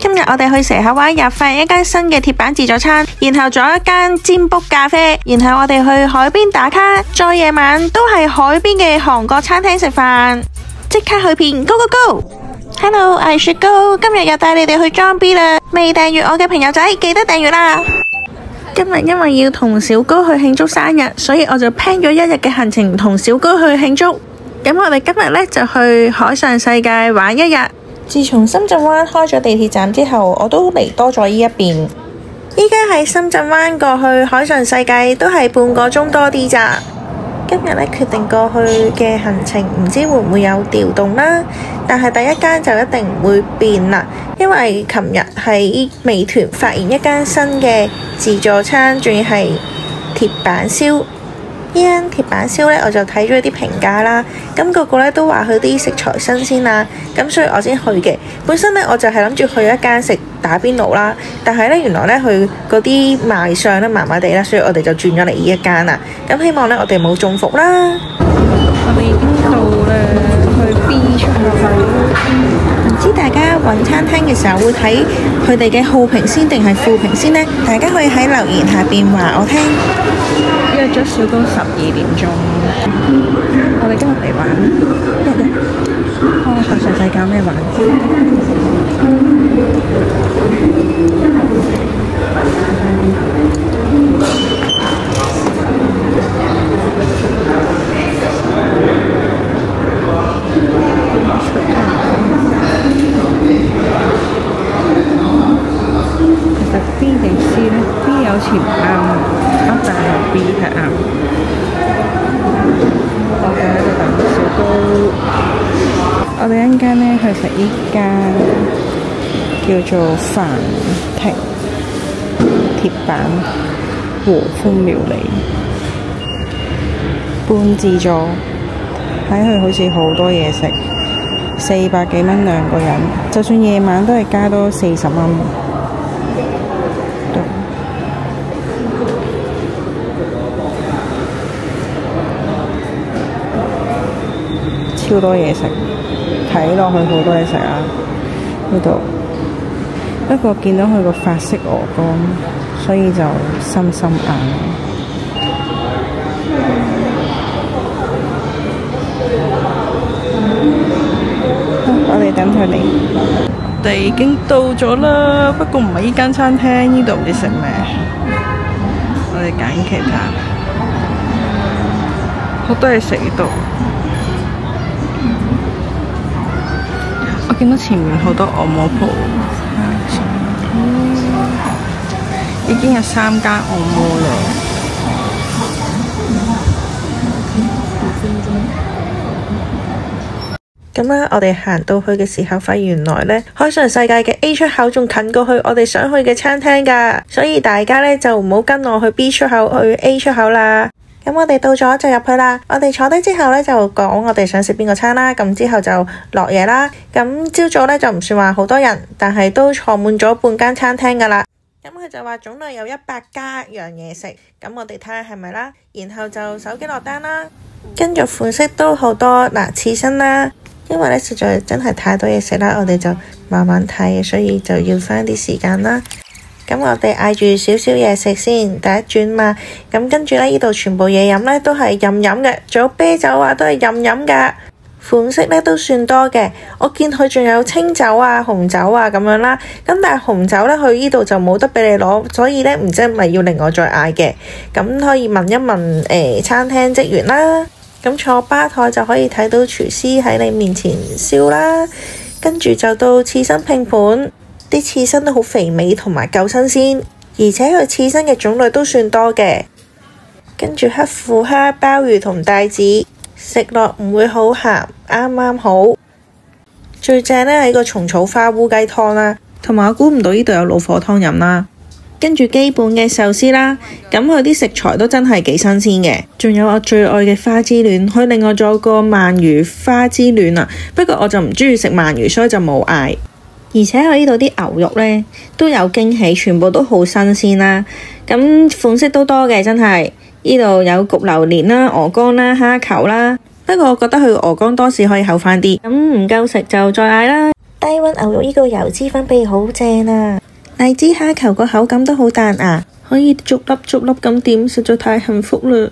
今日我哋去蛇口灣入發現一間新嘅鐵板自助餐，然後仲有一間占卜咖啡，然後我哋去海邊打卡，再夜晚都係海邊嘅韓國餐廳食飯，即刻去片 Go Go Go！Hello， 我係雪糕，今日又帶你哋去裝 B 啦，未訂閱我嘅朋友仔記得訂閱啦。今日因為要同小高去慶祝生日，所以我就 plan 咗一日嘅行程同小高去慶祝。咁我哋今日呢，就去海上世界玩一日。自從深圳灣開咗地鐵站之後，我都嚟多咗呢一邊。依家喺深圳灣過去海上世界都係半個鐘多啲咋。今日呢，決定過去嘅行程，唔知會唔會有調動啦。但係第一間就一定唔會變啦，因為琴日喺美團發現一間新嘅自助餐，仲要係鐵板燒。呢間鐵板燒呢，我就睇咗啲評價啦，咁個個呢都話佢啲食材新鮮啦，咁所以我先去嘅。本身呢，我就係諗住去一間食打邊爐啦，但係呢，原來呢，佢嗰啲賣相呢麻麻地啦，所以我哋就轉咗嚟呢一間啦。咁希望呢，我哋冇中伏啦。我哋已經到啦，去 B 出口。唔知大家揾餐廳嘅時候會睇佢哋嘅好評先定係負評先呢？大家可以喺留言下邊話我聽。約咗小高12點鐘，我哋今日嚟玩海上世界有咩玩？其實 B 定 C 呢？ B 有時唔啱。但係 B 係啱，我哋喺度等小高。我哋一陣間呢去食呢間叫做繁庭鐵板和風料理半自助，睇佢好似好多嘢食，400幾蚊兩個人，就算夜晚都係加多40蚊。超多嘢食，睇落去好多嘢食啊！呢度不過見到佢個法式鵝肝，所以就心心眼。我哋等佢嚟。我哋已經到咗啦，不過唔係呢間餐廳，呢度唔知食咩。我哋揀其他，好多嘢食呢度。我見到前面好多按摩鋪，已經有3間按摩啦。咁咧，我哋行到去嘅時候，發現原來呢海上世界嘅 A 出口仲近過去我哋想去嘅餐廳㗎，所以大家呢就唔好跟我去 B 出口，去 A 出口啦。咁我哋到咗就入去啦。我哋坐低之後呢，就講我哋想食邊個餐啦。咁之後就落嘢啦。咁朝早呢，就唔算話好多人，但係都坐滿咗半間餐廳噶啦。咁佢就話種類有100加樣嘢食。咁我哋睇下係咪啦。然後就手機落單啦。跟住款式都好多嗱，刺身啦。因為呢實在真係太多嘢食啦，我哋就慢慢睇，所以就要返啲時間啦。咁我哋嗌住少少嘢食先，第一轉嘛。咁跟住呢度全部嘢飲呢都係任飲嘅，仲有啤酒啊都係任飲噶。款式呢都算多嘅，我見佢仲有清酒啊、紅酒啊咁樣啦。咁但係紅酒呢，佢呢度就冇得俾你攞，所以呢唔知係咪要另外再嗌嘅。咁可以問一問餐廳職員啦。咁坐吧台就可以睇到廚師喺你面前燒啦。跟住就到刺身拼盤。啲刺身都好肥美同埋夠新鮮，而且佢刺身嘅種類都算多嘅。跟住黑虎蝦、鮑魚同帶子，食落唔會好鹹，啱啱好。最正呢係個蟲草花烏雞湯啦，同埋我估唔到呢度有老火湯飲啦。跟住基本嘅壽司啦，咁佢啲食材都真係幾新鮮嘅。仲有我最愛嘅花之戀，佢另外仲有個鰻魚花之戀啊，不過我就唔中意食鰻魚，所以就冇嗌。而且佢呢度啲牛肉呢都有驚喜，全部都好新鮮啦。咁款式都多嘅，真係呢度有焗榴蓮啦、鵝肝啦、蝦球啦。不過我覺得佢鵝肝多士可以厚返啲，咁唔夠食就再嗌啦。第低温牛肉呢個油脂分泌好正啊！荔枝蝦球個口感都好彈牙，可以逐粒逐粒咁點，實在太幸福啦！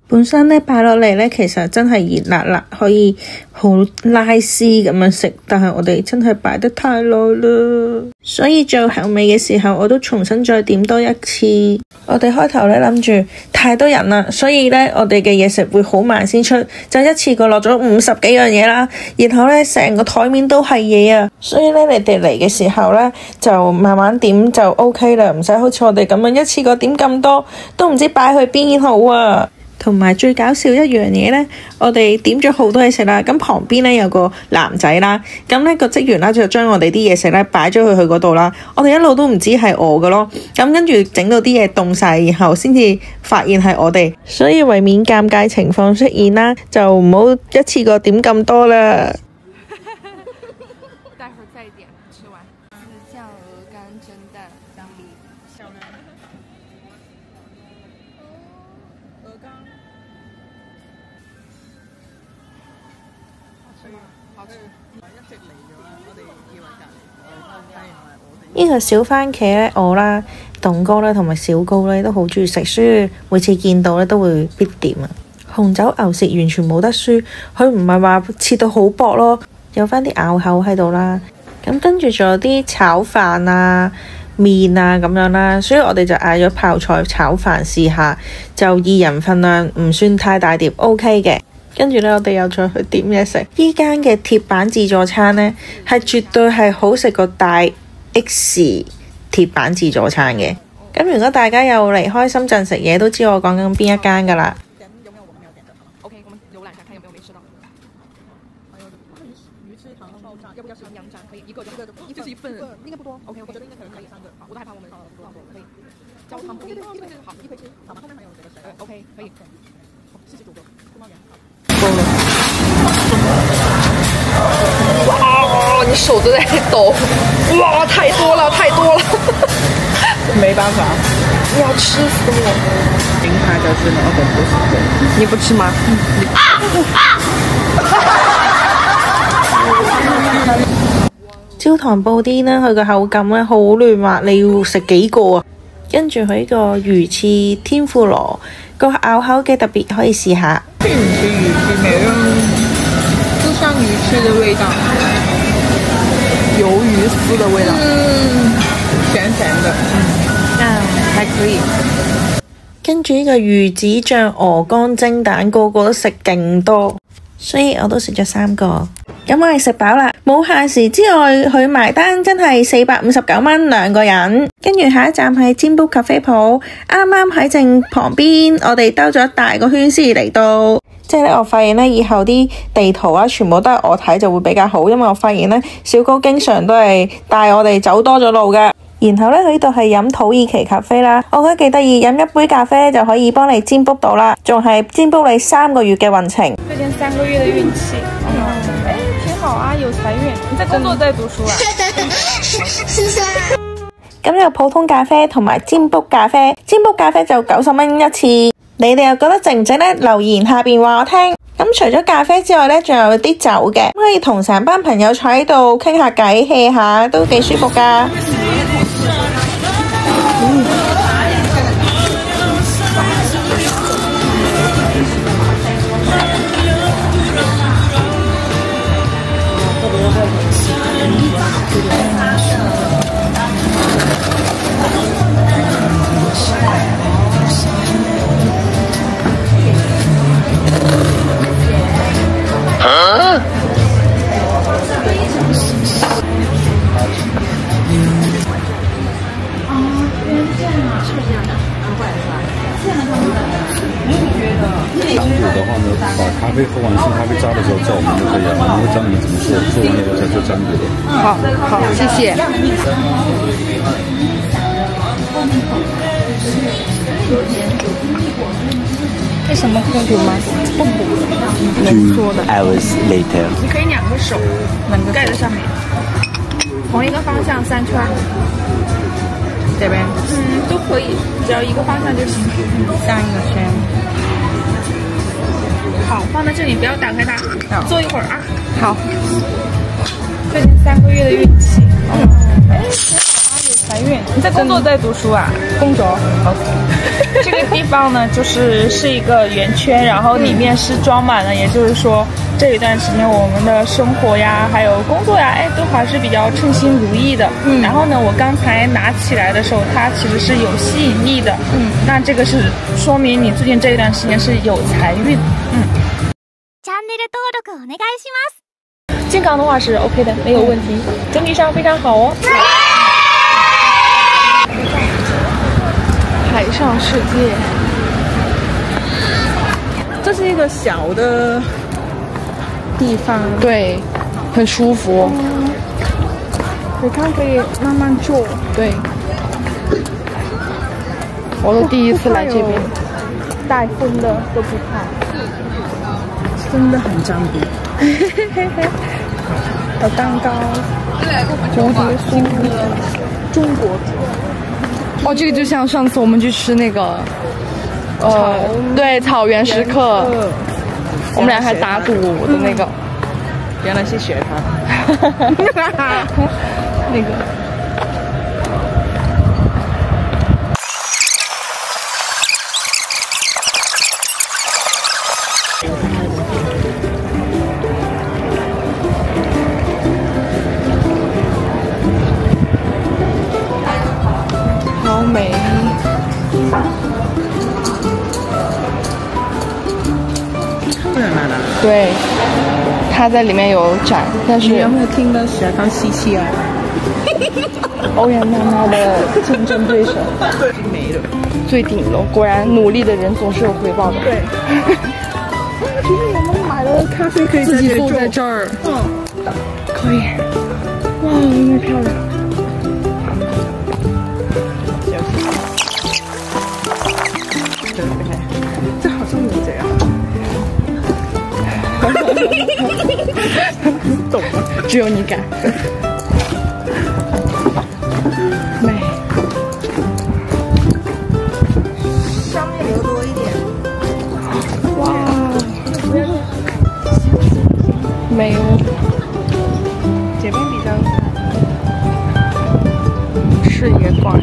本身呢擺落嚟呢，其實真係熱辣辣，可以好拉絲咁樣食，但係我哋真係擺得太耐啦，所以做後味嘅時候，我都重新再點多一次。我哋開頭呢諗住太多人啦，所以呢，我哋嘅嘢食會好慢先出，就一次過落咗50幾樣嘢啦，然後呢，成個台面都係嘢啊，所以呢，你哋嚟嘅時候呢，就慢慢點就 OK 啦，唔使好似我哋咁樣一次過點咁多，都唔知擺去邊好啊！同埋最搞笑一樣嘢呢，我哋點咗好多嘢食啦，咁旁邊呢，有個男仔啦，咁呢個職員啦就將我哋啲嘢食呢擺咗去佢嗰度啦，我哋一路都唔知係我嘅咯，咁跟住整到啲嘢凍晒，然後先至發現係我哋，所以為免尷尬情況出現啦，就唔好一次過點咁多啦。呢個小番茄呢，我啦、棟哥啦同埋小高呢都好中意食，所以每次見到呢都會必點啊！紅酒牛舌完全冇得輸，佢唔係話切到好薄咯，有返啲咬口喺度啦。咁跟住仲有啲炒飯啊、麵啊咁樣啦，所以我哋就嗌咗泡菜炒飯試下，就2人份量，唔算太大碟 ，OK 嘅。跟住呢，我哋又再去點嘢食。呢間嘅鐵板自助餐呢，係絕對係好食過大 X 鐵板自助餐嘅。咁如果大家有離開深圳食嘢，都知我講緊邊一間噶啦。哇！你手都在抖，哇！太多了，太多了，没办法，要吃死我！零卡就只能很多时间。你不吃嗎？焦糖布丁呢，佢個口感呢好嫩滑，你要食幾個啊？跟住佢呢個魚翅天婦羅，個咬口嘅特別，可以試下。魚翅沒有，就像魚翅的味道，魷魚絲的味道，甜甜的，還可以。跟住呢個魚子醬鵝肝蒸蛋，個個都食勁多，所以我都食咗3個。咁我哋食飽啦，冇限時之外，佢埋單真係459蚊2個人。跟住下一站係占卜咖啡鋪，啱啱喺正旁邊，我哋兜咗一大個圈先嚟到。即係咧，我發現咧以後啲地圖啊，全部都係我睇就會比較好，因為我發現咧小高經常都係帶我哋走多咗路嘅。然後咧，佢呢度係飲土耳其咖啡啦，我覺得幾得意，飲一杯咖啡就可以幫你占卜到啦，仲係占卜你3個月嘅運程。最近3個月嘅運氣，挺好啊，有財運。你在工作在讀書啊？咁有普通咖啡同埋占卜咖啡，占卜咖啡就90蚊一次。你哋又覺得值唔值呢？留言下邊話我聽。咁除咗咖啡之外呢，仲有啲酒嘅，可以同成班朋友坐喺度傾下偈 hea 下，都幾舒服噶。的话呢，把咖啡喝完送咖啡渣的时候叫我们就可以了，我们会教你们怎么做，做完了以后才做占卜的。好，好，谢谢。为什么痛苦吗？不苦，能说的。 hours later， 你可以2个手盖在上面，同一个方向3圈，这边，都可以，只要一个方向就行。上一个圈。好，放在这里，不要打开它，坐一会儿啊。好。最近3个月的孕期。哎，挺好啊，有财运。你在工作在读书啊？工作。这个地方呢，是一个圆圈，然后里面是装满了，也就是说这一段时间我们的生活呀，还有工作呀，都还是比较称心如意的。然后呢，我刚才拿起来的时候，它其实是有吸引力的。那这个是说明你最近这一段时间是有财运。チャンネル登録お願いします。健康的话是 OK 的，没有问题，整体上非常好哦。海上世界，这是一个小的地方，对，很舒服。你看可以慢慢坐。对，我都第一次来这边，带风的都不怕，真的很占比。有蛋糕，蝴蝶酥，中国哦，这个就像上次我们去吃那个，对，草原时刻，我们俩还打赌的那个，原来是学他，那个。好美。对，他在里面有展，但是你有没有听到小康西西啊？欧阳娜娜的竞争对手没了，最顶了，果然努力的人总是有回报的。对。其实我们买了咖啡可以自己坐在这儿，可以。哇，那么漂亮。这好像没这样。懂吗？只有你敢。美。上面留多一点。哇，美哦。这边比较视野广。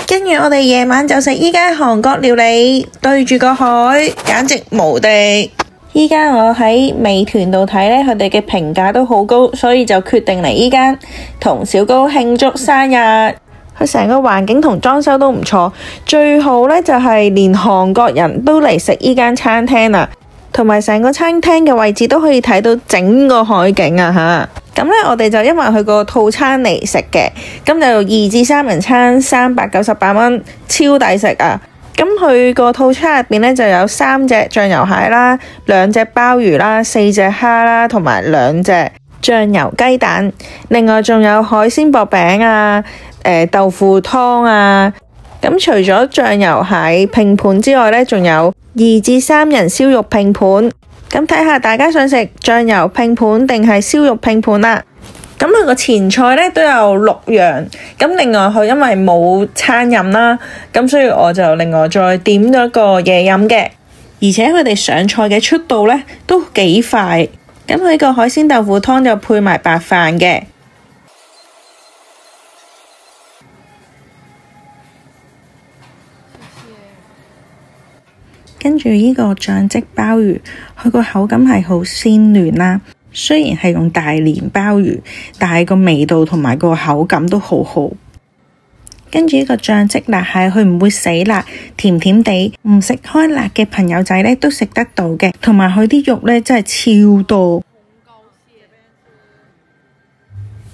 跟住我哋夜晚就食依間韓國料理，對住個海，簡直無敵。依家我喺美團度睇呢，佢哋嘅評價都好高，所以就決定嚟依間同小高慶祝生日。佢成個環境同裝修都唔錯，最好呢就係連韓國人都嚟食依間餐廳啦，同埋成個餐廳嘅位置都可以睇到整個海景啊嚇！咁呢，我哋就因為去個套餐嚟食嘅，咁就2至3人餐398蚊，超抵食啊！咁佢個套餐入邊呢，就有3隻醬油蟹啦、2隻鮑魚啦、4隻蝦啦，同埋2隻醬油雞蛋。另外仲有海鮮薄餅啊、豆腐湯啊。咁除咗醬油蟹拼盤之外呢，仲有2至3人燒肉拼盤。咁睇下大家想食醬油拼盤定係燒肉拼盤啦。咁佢個前菜呢都有6樣，咁另外佢因為冇餐飲啦，咁所以我就另外再點咗個嘢飲嘅，而且佢哋上菜嘅速度呢都幾快。咁佢個海鮮豆腐湯就配埋白飯嘅。跟住呢個醬漬鮑魚，佢個口感係好鮮嫩啦。雖然係用大連鮑魚，但係個味道同埋個口感都好好。跟住呢個醬漬辣蟹，佢唔會死辣，甜甜地，唔食開辣嘅朋友仔呢都食得到嘅。同埋佢啲肉呢真係超多。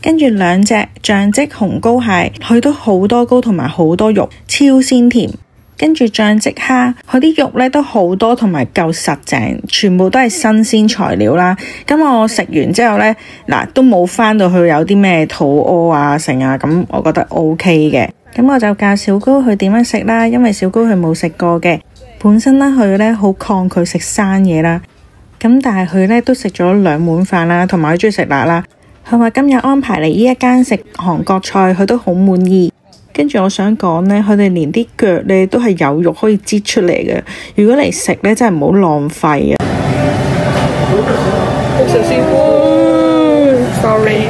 跟住2隻醬漬紅膏蟹，佢都好多膏同埋好多肉，超鮮甜。跟住醬漬蝦，佢啲肉呢都好多同埋夠實淨，全部都係新鮮材料啦。咁我食完之後呢，都冇返到去有啲咩肚屙啊成啊，咁我覺得 OK 嘅。咁我就教小高佢點樣食啦，因為小高佢冇食過嘅。本身咧佢咧好抗拒食生嘢啦，咁但係佢咧都食咗2碗飯啦，同埋佢中意食辣啦。佢話今日安排嚟呢一間食韓國菜，佢都好滿意。跟住我想講呢，佢哋連啲腳呢都係有肉可以擠出嚟嘅。如果嚟食呢，真係唔好浪費啊！小心，sorry。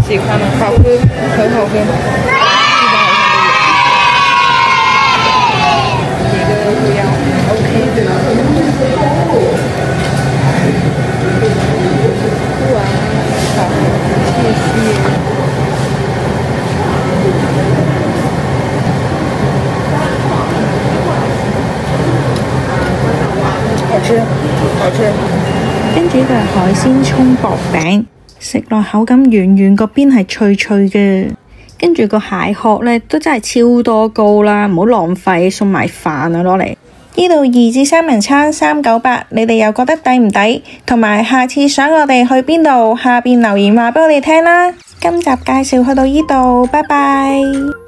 喜歡嗎？好喝，很好喝。一個不要 ，OK 的。哇，好，謝謝。好吃，好吃。跟住呢個係海鮮葱薄餅，食落口感軟軟，個邊係脆脆嘅。跟住個蟹殼呢都真係超多膏啦，唔好浪費，送埋飯啊攞嚟。呢度2至3人餐398，你哋又覺得抵唔抵？同埋下次想我哋去邊度，下邊留言話俾我哋聽啦。今集介紹去到呢度，拜拜。